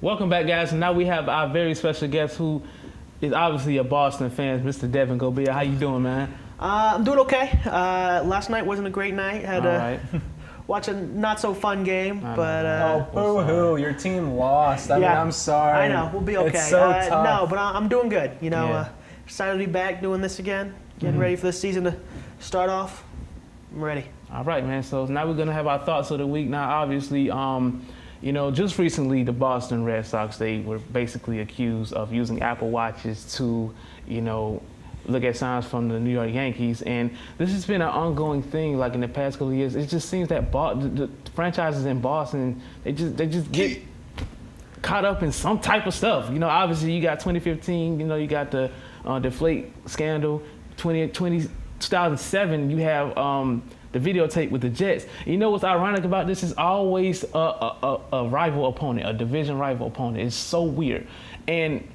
Welcome back, guys. And now we have our very special guest who is obviously a Boston fan, Mr. Devin Gobeil. How you doing, man? I'm doing okay. Last night wasn't a great night. Had to watch a not-so-fun game. Oh, boo-hoo. Your team lost. I mean, I'm sorry. I know. We'll be okay. It's so tough. No, but I'm doing good. You know, excited to be back doing this again. Getting ready for this season to start off. I'm ready. All right, man. So now we're going to have our thoughts of the week. Now, obviously, you know, just recently, the Boston Red Sox, they were basically accused of using Apple Watches to, you know, look at signs from the New York Yankees. And this has been an ongoing thing, like in the past couple of years. It just seems that the franchises in Boston, they just get caught up in some type of stuff. You know, obviously, you got 2015, you know, you got the Deflate scandal. 2007, you have the videotape with the Jets. You know what's ironic about this is always a rival opponent, a division rival opponent. It's so weird. And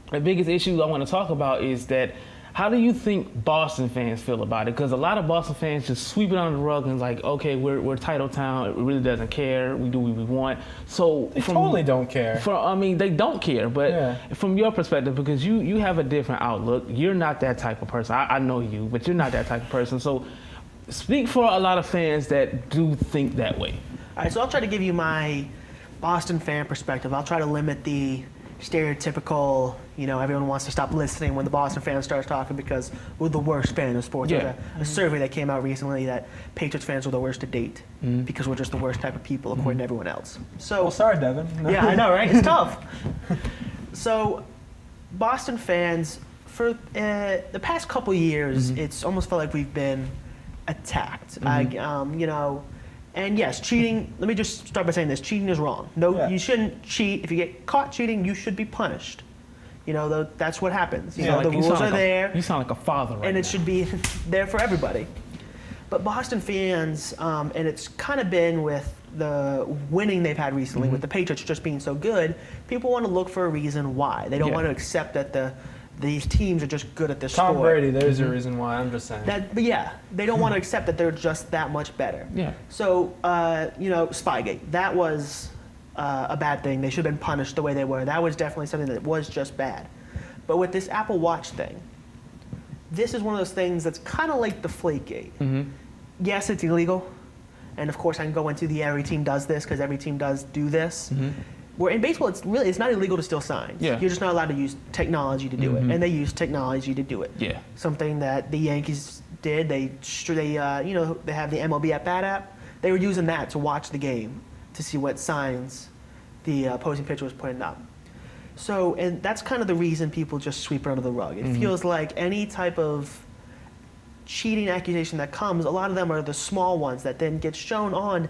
the biggest issue I want to talk about is that how do you think Boston fans feel about it? Because a lot of Boston fans just sweep it under the rug and like, okay, we're title town. It really doesn't care. We do what we want. So they totally don't care. I mean, they don't care. But from your perspective, because you have a different outlook, you're not that type of person. I know you, but you're not that type of person. So speak for a lot of fans that do think that way. All right, so I'll try to give you my Boston fan perspective. I'll try to limit the stereotypical, you know, everyone wants to stop listening when the Boston fan starts talking because we're the worst fan of sports. Yeah. A survey that came out recently that Patriots fans were the worst to date because we're just the worst type of people according to everyone else. So, well, sorry, Devin. No. Yeah, I know, right? It's tough. So, Boston fans, for the past couple years, it's almost felt like we've been attacked. You know, and yes, cheating, let me just start by saying this, cheating is wrong. No, you shouldn't cheat. If you get caught cheating, you should be punished. You know, that's what happens. You know, like the rules are there. You sound like a father right and now. It should be there for everybody. But Boston fans, and it's kind of been with the winning they've had recently, with the Patriots just being so good, people want to look for a reason why. They don't want to accept that these teams are just good at this sport. Tom Brady, there's a reason why, I'm just saying. But yeah, they don't want to accept that they're just that much better. Yeah. So, you know, Spygate, that was a bad thing. They should have been punished the way they were. That was definitely something that was just bad. But with this Apple Watch thing, this is one of those things that's kind of like the Deflategate. Yes, it's illegal. And of course, I can go into every team does this because every team does do this. Where in baseball, it's not illegal to steal signs. Yeah. You're just not allowed to use technology to do it, and they use technology to do it. Yeah. Something that the Yankees did. They you know, they have the MLB at Bat app. They were using that to watch the game to see what signs the opposing pitcher was putting up. So, and that's kind of the reason people just sweep it under the rug. It feels like any type of cheating accusation that comes, a lot of them are the small ones that then get shown on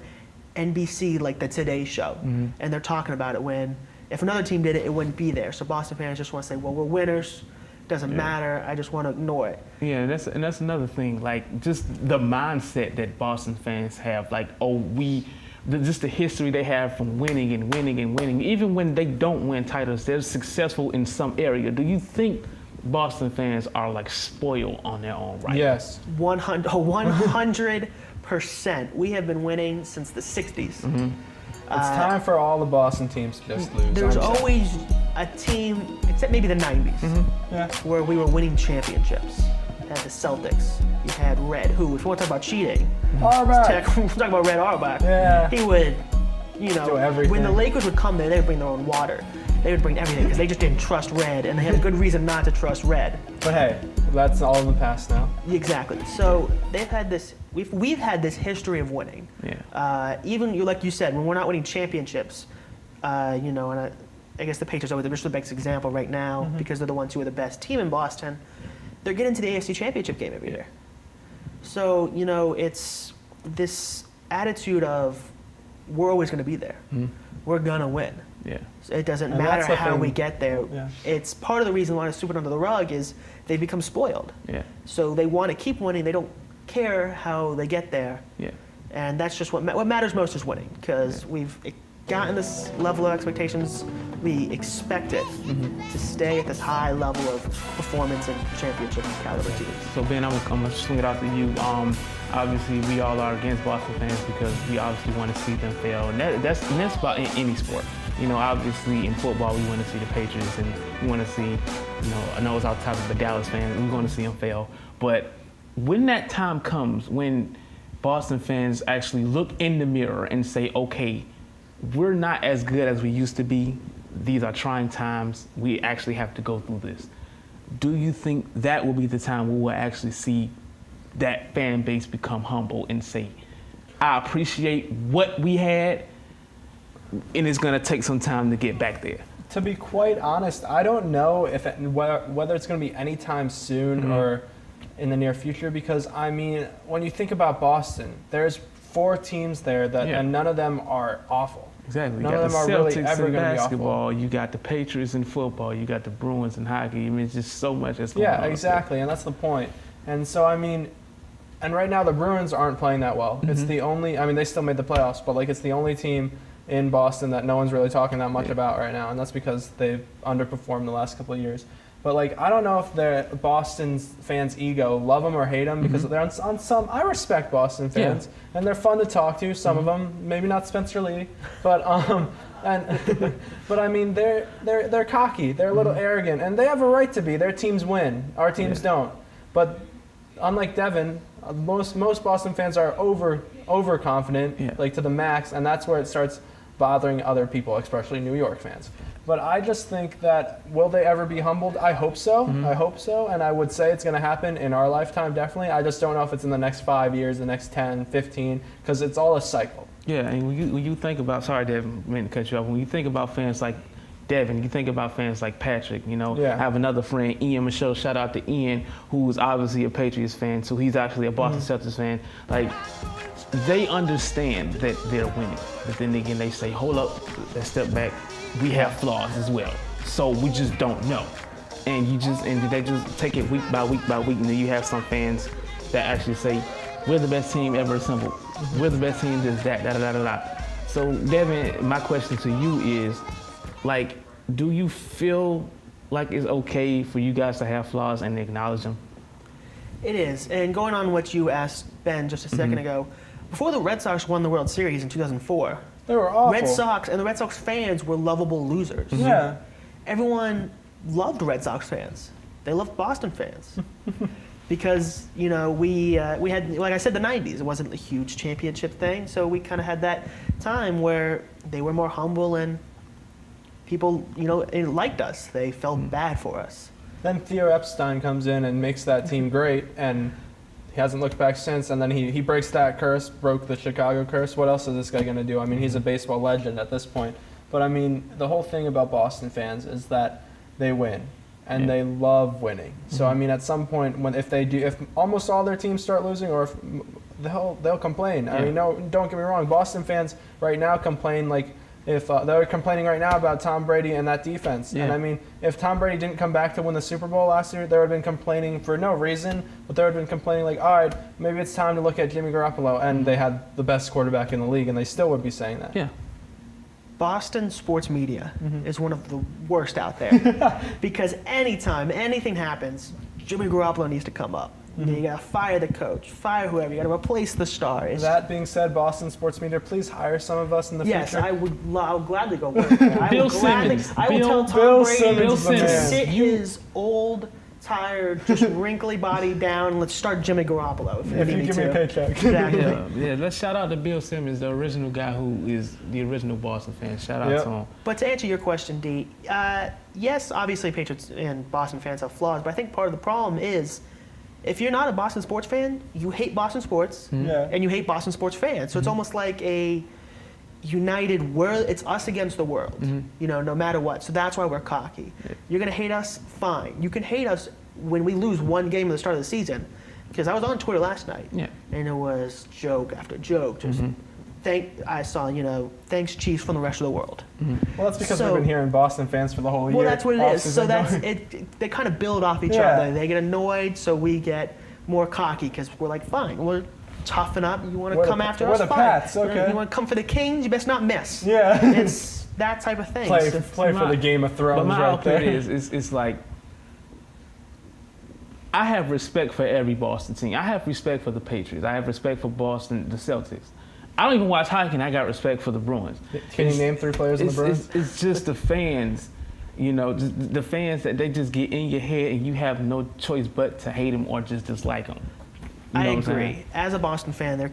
NBC, like the Today Show, and they're talking about it when if another team did it, it wouldn't be there. So Boston fans just want to say, well, we're winners, doesn't matter, I just want to ignore it. Yeah, and that's another thing, like just the mindset that Boston fans have, like, just the history they have from winning and winning and winning. Even when they don't win titles, they're successful in some area. Do you think Boston fans are like spoiled on their own right? Yes. 100%. We have been winning since the 60s. It's time for all the Boston teams to just lose. There's always a team, except maybe the 90s, where we were winning championships. You had the Celtics. You had Red, who, if you want to talk about cheating, Auerbach. we're talking about Red Auerbach. Yeah. He would, you know, when the Lakers would come there, they would bring their own water. They would bring everything because they just didn't trust Red, and they had a good reason not to trust Red. But hey, that's all in the past now. Exactly. So they've had this. We've had this history of winning. Yeah. Even like you said, when we're not winning championships, you know, and I guess the Patriots are the best example right now because they're the ones who are the best team in Boston. They're getting to the AFC Championship game every year. So you know, it's this attitude of we're always going to be there. We're gonna win. Yeah. So it doesn't matter how we get there. Yeah. It's part of the reason why it's swept under the rug is they become spoiled. Yeah. So they want to keep winning. They don't care how they get there. Yeah. And that's just what matters most is winning because gotten this level of expectations, we expect it to stay at this high level of performance and championship caliber teams. So Ben, I'm gonna swing it out to you. Obviously, we all are against Boston fans because we obviously want to see them fail, and that's about in any sport. You know, obviously in football, we want to see the Patriots, and we want to see, you know, I know it's off the top of the Dallas fans, we want to see them fail. But when that time comes, when Boston fans actually look in the mirror and say, okay, we're not as good as we used to be. These are trying times. We actually have to go through this. Do you think that will be the time we will actually see that fan base become humble and say, I appreciate what we had, and it's going to take some time to get back there? To be quite honest, I don't know whether it's going to be anytime soon or in the near future, because, I mean, when you think about Boston, there's 4 teams there and none of them are awful. Exactly. None You got of the them are really Celtics ever in going to be basketball, awful. you got the Patriots in football, you got the Bruins in hockey. I mean, it's just so much that's going on. Yeah, exactly, and that's the point. And so, I mean, and right now the Bruins aren't playing that well. It's the only, I mean, they still made the playoffs, but like it's the only team in Boston that no one's really talking that much about right now, and that's because they've underperformed the last couple of years. But like, I don't know if the Boston fans' ego, love them or hate them, because they're on some. I respect Boston fans, and they're fun to talk to. Some of them, maybe not Spencer Lee, but but I mean, they're cocky, they're a little arrogant, and they have a right to be. Their teams win, our teams don't. But unlike Devin, most Boston fans are overconfident, like to the max, and that's where it starts bothering other people, especially New York fans. But I just think that, will they ever be humbled? I hope so. I hope so. And I would say it's going to happen in our lifetime, definitely. I just don't know if it's in the next 5 years, the next 10, 15, because it's all a cycle. Yeah, and when you think about, sorry, Devin, I meant to cut you off. When you think about fans like Devin, you think about fans like Patrick, you know. I have another friend, Ian Michaud, shout out to Ian, who's obviously a Patriots fan, so he's actually a Boston Celtics fan. Like, they understand that they're winning, but then again, they say, hold up, let's step back. We have flaws as well, so we just don't know. And they just take it week by week by week, and then you have some fans that actually say, we're the best team ever assembled. We're the best team that's that, da. So Devin, my question to you is, like, do you feel like it's okay for you guys to have flaws and acknowledge them? It is. And going on what you asked Ben just a second ago, before the Red Sox won the World Series in 2004, they were awful. the Red Sox fans were lovable losers. Yeah. Everyone loved Red Sox fans. They loved Boston fans. Because, you know, we had, like I said, the 90s. It wasn't a huge championship thing, so we kind of had that time where they were more humble and people, you know, liked us. They felt bad for us. Then Theo Epstein comes in and makes that team great, and he hasn't looked back since, and then he breaks that curse, broke the Chicago curse. What else is this guy going to do? I mean, he's a baseball legend at this point. But, I mean, the whole thing about Boston fans is that they win, and they love winning. So, I mean, at some point, if almost all their teams start losing, or if they'll complain. I mean, no, don't get me wrong. Boston fans right now complain like, if they're complaining right now about Tom Brady and that defense. And I mean, if Tom Brady didn't come back to win the Super Bowl last year, they would have been complaining for no reason, but they would have been complaining like, all right, maybe it's time to look at Jimmy Garoppolo, and they had the best quarterback in the league, and they still would be saying that. Yeah. Boston sports media is one of the worst out there. Because anytime anything happens, Jimmy Garoppolo needs to come up. You gotta fire the coach, fire whoever. You gotta replace the star. That being said, Boston sports media, please hire some of us in the future. Yes, I would gladly go work there. I Bill would gladly. Simmons. I will tell Tom Bill Brady Simmons to is the man. sit his old, tired, just wrinkly body down. And let's start Jimmy Garoppolo if If we you need give me to. a paycheck. Exactly. Yeah, let's shout out to Bill Simmons, the original guy who is the original Boston fan. Shout out to him. But to answer your question, D, yes, obviously Patriots and Boston fans have flaws, but I think part of the problem is if you're not a Boston sports fan, you hate Boston sports, and you hate Boston sports fans. So it's almost like a united world. It's us against the world, you know, no matter what. So that's why we're cocky. You're going to hate us? Fine. You can hate us when we lose one game at the start of the season. Because I was on Twitter last night, and it was joke after joke. Just thanks Chiefs from the rest of the world. Well, that's because we've been hearing Boston fans for the whole year. Well, that's what it is. So that's it. They kind of build off each other. They get annoyed, so we get more cocky because we're like, fine, toughen up. You want to We're come the- after we're us, the fine. Pats, okay. You want to come for the Kings, you best not miss. Yeah. It's that type of thing. play So- for the Game of Thrones But my right output there. is like, I have respect for every Boston team. I have respect for the Patriots. I have respect for Boston, the Celtics. I don't even watch hockey, and I got respect for the Bruins. Can you name 3 players in the Bruins? It's just the fans, just the fans that they just get in your head, and you have no choice but to hate them or just dislike them. I agree. As a Boston fan,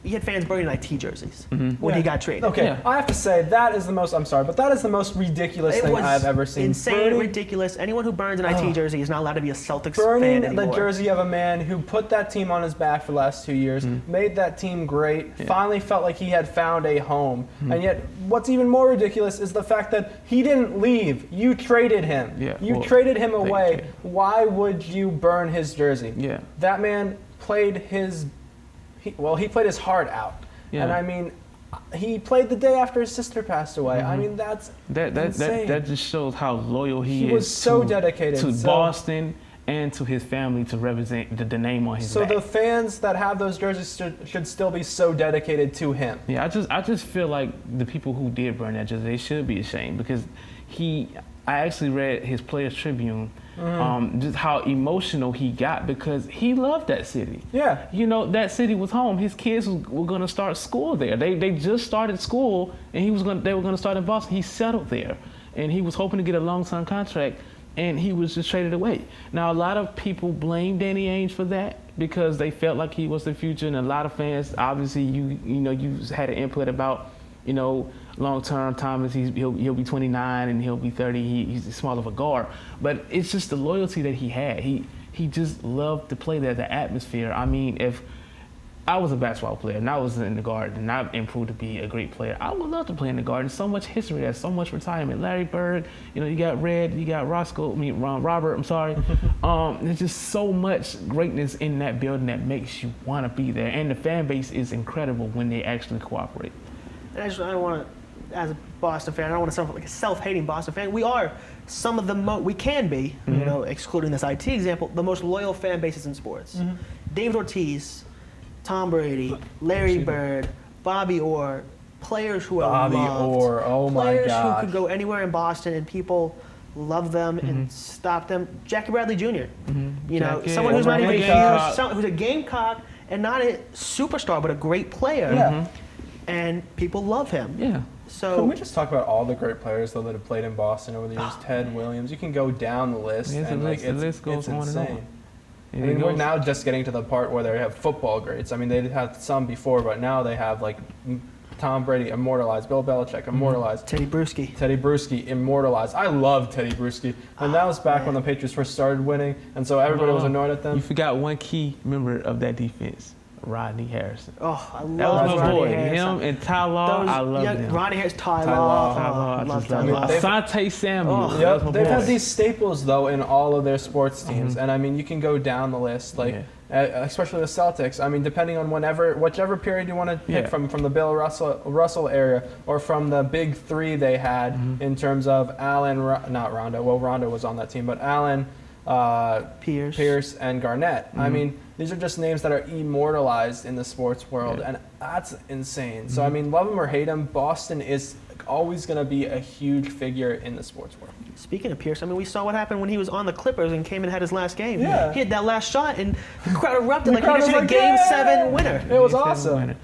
he had fans burning like T jerseys when he got traded. Okay, Yeah. I have to say that is the most. I'm sorry, but that is the most ridiculous It thing was I've ever seen. insane, ridiculous. Anyone who burns an IT jersey is not allowed to be a Celtics fan Burning anymore. the jersey of a man who put that team on his back for the last 2 years, made that team great, finally felt like he had found a home. And yet, what's even more ridiculous is the fact that he didn't leave. You traded him. Yeah, You well, traded him they away. traded. Why would you burn his jersey? Yeah. That man played he played his heart out. Yeah. And I mean, he played the day after his sister passed away. I mean, that's insane. That just shows how loyal he is. was so to, dedicated. to So- Boston and to his family to represent the name on his So back. the fans that have those jerseys should still be so dedicated to him. Yeah, I just feel like the people who did burn that jersey, they should be ashamed because I actually read his Players Tribune, just how emotional he got because he loved that city. Yeah. That city was home. His kids were going to start school there. They just started school, and they were going to start in Boston. He settled there, and he was hoping to get a long-term contract, and he was just traded away. Now, a lot of people blame Danny Ainge for that because they felt like he was the future, and a lot of fans, obviously, you had an input about, long-term Thomas, he'll be 29 and he'll be 30. He's small of a guard, but it's just the loyalty that he had. He just loved to play there, the atmosphere. I mean, if I was a basketball player and I was in the Garden and I improved to be a great player, I would love to play in the Garden. So much history, there's so much retirement. Larry Bird, you got Red, you got Robert. I'm sorry. There's just so much greatness in that building that makes you want to be there, and the fan base is incredible when they actually cooperate. And I don't want to, as a Boston fan, I don't want to sound like a self-hating Boston fan. We are some of the we can be, excluding this IT example, the most loyal fan bases in sports. David Ortiz, Tom Brady, Larry Bird, Bobby Orr, players who are loved. Bobby Orr, oh my players gosh. who could go anywhere in Boston and people love them and stop them. Jackie Bradley Jr. Someone who's not even Gamecock. who's a Gamecock and not a superstar, but a great player. Yeah. And people love him. Yeah. So Can we just talk about all the great players though that have played in Boston over the years? Ted Williams. You can go down the list, Yeah, and the list goes it's on and insane. on. I mean, we're now just getting to the part where they have football greats. I mean, they had some before, but now they have like Tom Brady immortalized, Bill Belichick immortalized, Teddy Bruschi. Teddy Bruschi immortalized. I love Teddy Bruschi, and that was back when the Patriots first started winning, and so everybody was annoyed at them. You forgot one key member of that defense, Rodney Harrison. Oh, I love That was my Rodney boy. Harrison. Him and Ty Law, I love them. Rodney Harris, Ty Ty Law. Law. I Love just Ty love Law. them. Asante Samuel. Oh. that was my They've boy. had these staples though in all of their sports teams, and I mean you can go down the list, like especially the Celtics. I mean, depending on whichever period you want to pick from the Bill Russell area or from the big three they had in terms of Allen, not Rondo. Well, Rondo was on that team, but Allen, Pierce, and Garnett. I mean, these are just names that are immortalized in the sports world, and that's insane. So I mean, love him or hate him, Boston is always going to be a huge figure in the sports world. Speaking of Pierce, I mean, we saw what happened when he was on the Clippers and came and had his last game. Yeah. He hit that last shot, and the crowd erupted The like he crowd just was hit a like, Game "Yeah!" 7 winner. It was Game 7 awesome. winner.